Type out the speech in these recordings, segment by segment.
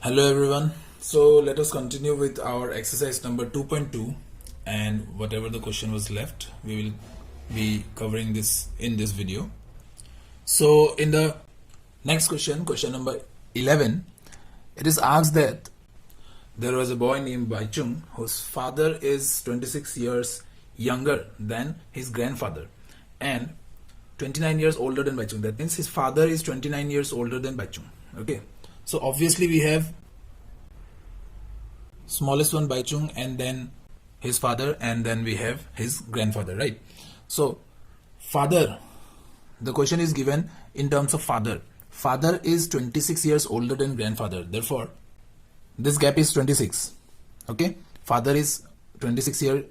Hello everyone. So let us continue with our exercise number 2.2, and whatever the question was left, we will be covering this in this video. So in the next question, question number 11, it is asked that there was a boy named Baichung whose father is 26 years younger than his grandfather and 29 years older than Baichung. That means his father is 29 years older than Baichung. Okay. So obviously we have smallest one Baichung and then his father and then we have his grandfather, right? So father, the question is given in terms of father. Father is 26 years older than grandfather. Therefore, this gap is 26. Okay. Father is 26 years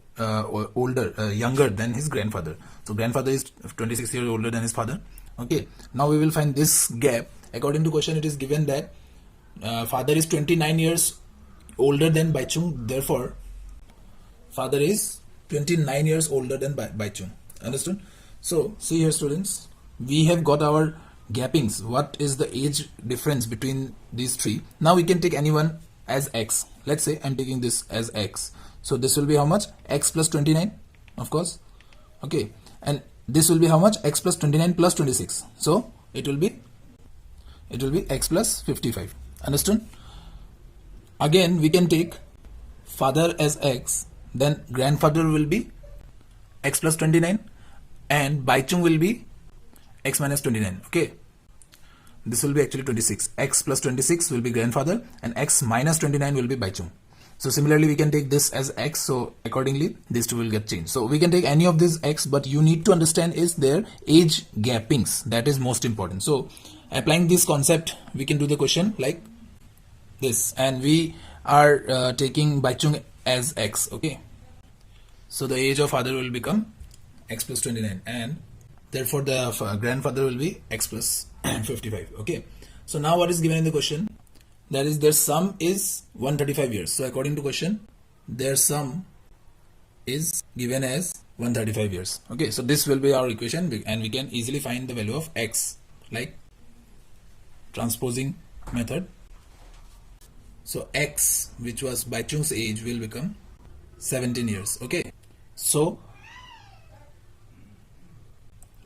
younger than his grandfather. So grandfather is 26 years older than his father. Okay. Now we will find this gap. According to question, it is given that father is 29 years older than Baichung. Therefore, father is 29 years older than Baichung. Understood? So, see here students, we have got our gappings. What is the age difference between these three? Now we can take anyone as x. Let's say I'm taking this as x. So this will be how much? X plus 29, of course. Okay. And this will be how much? X plus 29 plus 26. So it will be x plus 55. Understood? Again, we can take father as x, then grandfather will be x plus 29 and Baichung will be x minus 29. Okay. This will be actually 26. X plus 26 will be grandfather and x minus 29 will be Baichung. So similarly, we can take this as x. So accordingly, these two will get changed. So we can take any of these x, but you need to understand is their age gappings. That is most important. So applying this concept, we can do the question like this, and we are taking Baichung as x. Okay. So the age of father will become x plus 29 and therefore the grandfather will be x plus 55. Okay. So now what is given in the question? That is their sum is 135 years. So according to question, their sum is given as 135 years. Okay. So this will be our equation and we can easily find the value of x like transposing method. So x, which was Baichung's age, will become 17 years. Okay. So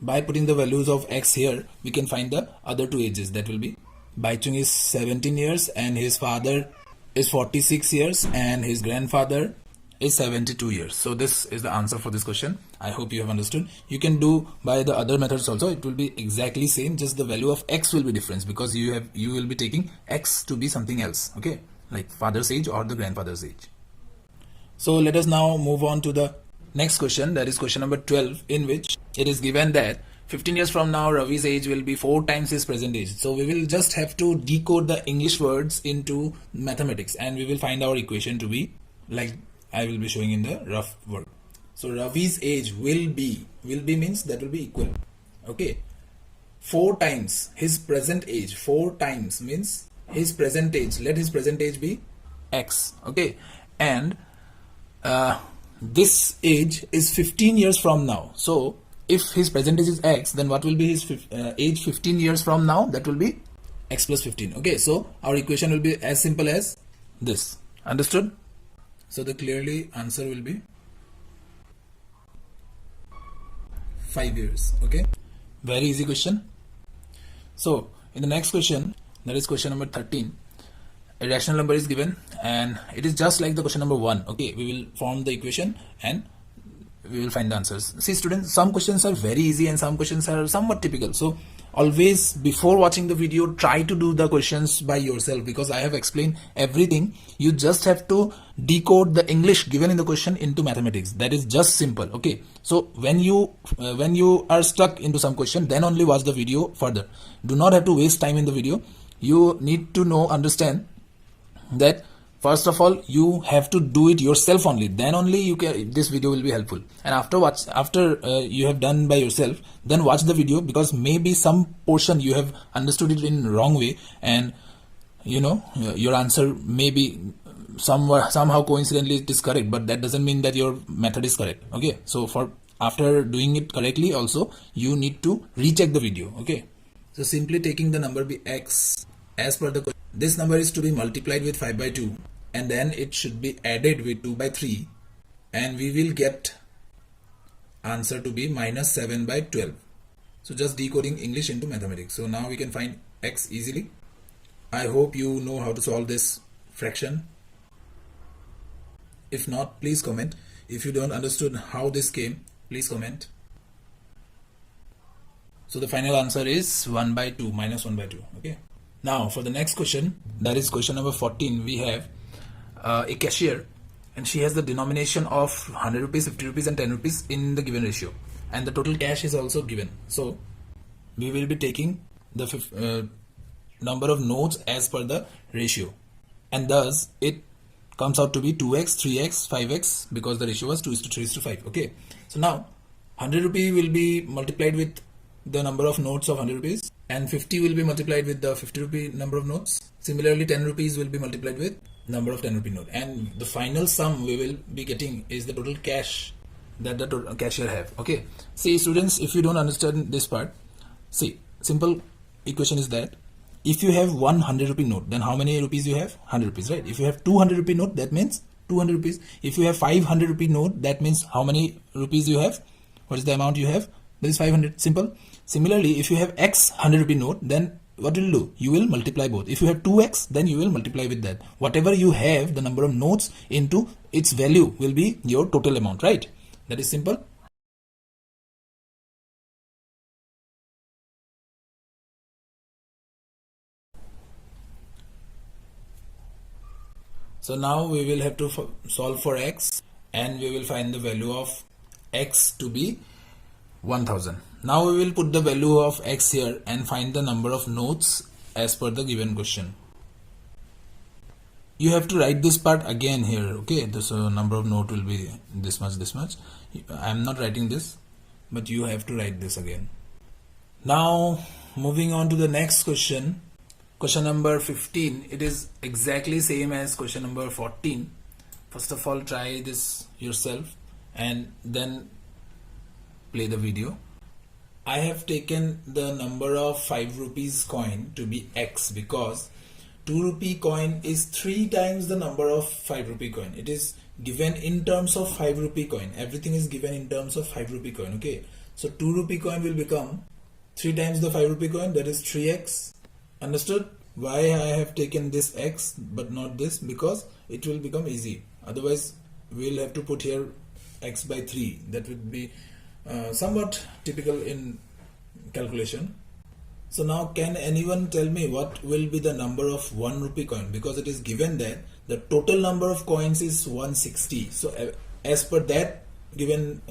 by putting the values of x here, we can find the other two ages. That will be Baichung is 17 years and his father is 46 years and his grandfather is 72 years. So this is the answer for this question. I hope you have understood. You can do by the other methods also. It will be exactly same. Just the value of x will be different because you will be taking x to be something else. Okay, like father's age or the grandfather's age. So let us now move on to the next question. That is question number 12, in which it is given that 15 years from now, Ravi's age will be 4 times his present age. So we will just have to decode the English words into mathematics and we will find our equation to be like I will be showing in the rough work. So Ravi's age will be means that will be equal. Okay. 4 times his present age. 4 times means his present age. Let his present age be x. Okay. And this age is 15 years from now. So if his present age is x, then what will be his age 15 years from now? That will be x plus 15. Okay, so our equation will be as simple as this. Understood? So the clearly answer will be 5 years. Okay, very easy question. So in the next question, that is question number 13, a rational number is given and it is just like the question number 1. Okay, we will form the equation and we will find the answers. See students, some questions are very easy and some questions are somewhat typical. So always before watching the video, try to do the questions by yourself because I have explained everything. You just have to decode the English given in the question into mathematics. That is just simple. Okay. So when you are stuck into some question, then only watch the video further. Do not have to waste time in the video. You need to understand that first of all, you have to do it yourself only. Then only this video will be helpful. And after you have done by yourself, then watch the video because maybe some portion you have understood it in wrong way, and your answer may be somehow coincidentally it is correct, but that doesn't mean that your method is correct. Okay, so after doing it correctly, also you need to recheck the video. Okay, so simply taking the number be x as per the question, this number is to be multiplied with 5 by 2 and then it should be added with 2 by 3 and we will get answer to be minus 7 by 12. So just decoding English into mathematics. So now we can find x easily. I hope you know how to solve this fraction. If not, please comment. If you don't understood how this came, please comment. So the final answer is 1 by 2, minus 1 by 2. Okay. Now for the next question, that is question number 14, we have a cashier and she has the denomination of 100 rupees, 50 rupees and 10 rupees in the given ratio. And the total cash is also given. So we will be taking the number of notes as per the ratio. And thus it comes out to be 2x, 3x, 5x because the ratio was 2:3:5. Okay. So now 100 rupee will be multiplied with the number of notes of 100 rupees and 50 will be multiplied with the 50 rupee number of notes. Similarly 10 rupees will be multiplied with number of 10 rupee note, and the final sum we will be getting is the total cash that the total cashier have. Okay. See students, if you don't understand this part, see, simple equation is that if you have 100 rupee note, then how many rupees you have? 100 rupees, right? If you have 200 rupee note, that means 200 rupees. If you have 500 rupee note, that means how many rupees you have? What is the amount you have? That is 500. Simple. Similarly, if you have x 100 rupee note, then what will you do? You will multiply both. If you have 2x, then you will multiply with that. Whatever you have, the number of notes into its value will be your total amount, right? That is simple. So now we will have to solve for x and we will find the value of x to be 1000. Now we will put the value of x here and find the number of notes as per the given question. You have to write this part again here. Okay, this number of note will be this much, this much. I am not writing this, but you have to write this again. Now moving on to the next question. Question number 15, it is exactly same as question number 14. First of all, try this yourself and then play the video. I have taken the number of 5 rupees coin to be x because 2 rupee coin is 3 times the number of 5 rupee coin. It is given in terms of 5 rupee coin. Everything is given in terms of 5 rupee coin. Okay, so 2 rupee coin will become 3 times the 5 rupee coin, that is 3x. Understood why I have taken this x but not this? Because it will become easy. Otherwise we'll have to put here x by 3. That would be somewhat typical in calculation. So now can anyone tell me what will be the number of 1 rupee coin? Because it is given that the total number of coins is 160. So as per that given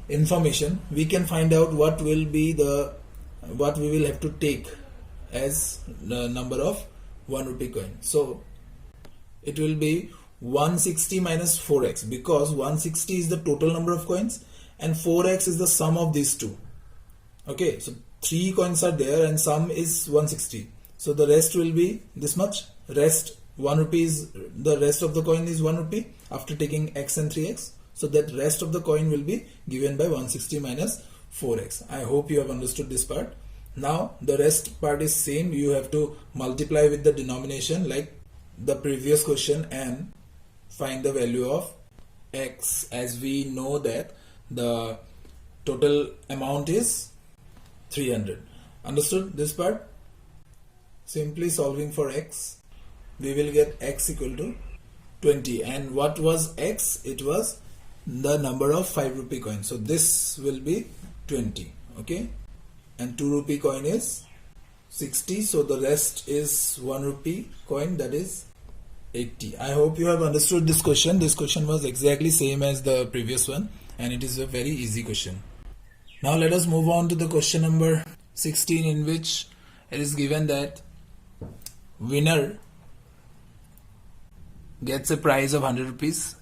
information, we can find out what will be what we will have to take as the number of 1 rupee coin. So it will be 160 minus 4x because 160 is the total number of coins and 4x is the sum of these two. Okay, so 3 coins are there and sum is 160. So the rest will be this much. Rest 1 rupee is the rest of the coin is 1 rupee after taking x and 3x. So that rest of the coin will be given by 160 minus 4x. I hope you have understood this part. Now the rest part is same. You have to multiply with the denomination like the previous question and find the value of x, as we know that the total amount is 300. Understood this part? Simply solving for x, we will get x equal to 20. And what was x? It was the number of 5 rupee coins. So this will be 20. Okay, and 2 rupee coin is 60. So the rest is 1 rupee coin, that is 80. I hope you have understood this question. This question was exactly same as the previous one and it is a very easy question. Now let us move on to the question number 16, in which it is given that winner gets a prize of 100 rupees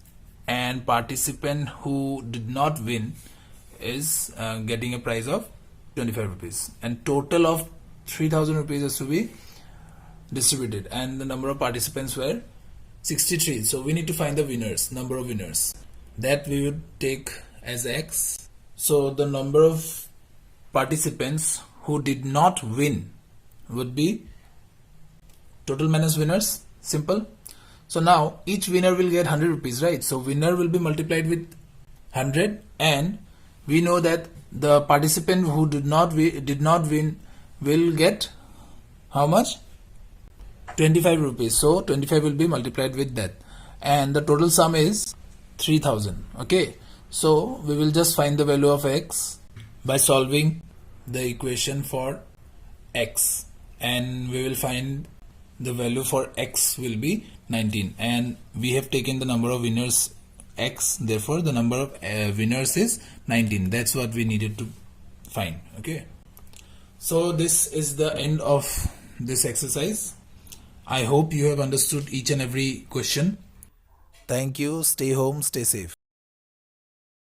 and participant who did not win is getting a prize of 25 rupees and total of 3000 rupees is to be distributed and the number of participants were 63. So we need to find the winners, number of winners, that we would take as x. So the number of participants who did not win would be Total minus winners, simple. So now each winner will get 100 rupees, right? So winner will be multiplied with 100, and we know that the participant who did not win will get how much? 25 rupees. So 25 will be multiplied with that, and the total sum is 3000. Okay, so we will just find the value of x by solving the equation for x, and we will find the value for x will be 19, and we have taken the number of winners x, therefore the number of winners is 19. That's what we needed to find. Okay, so this is the end of this exercise. I hope you have understood each and every question. Thank you. Stay home, stay safe.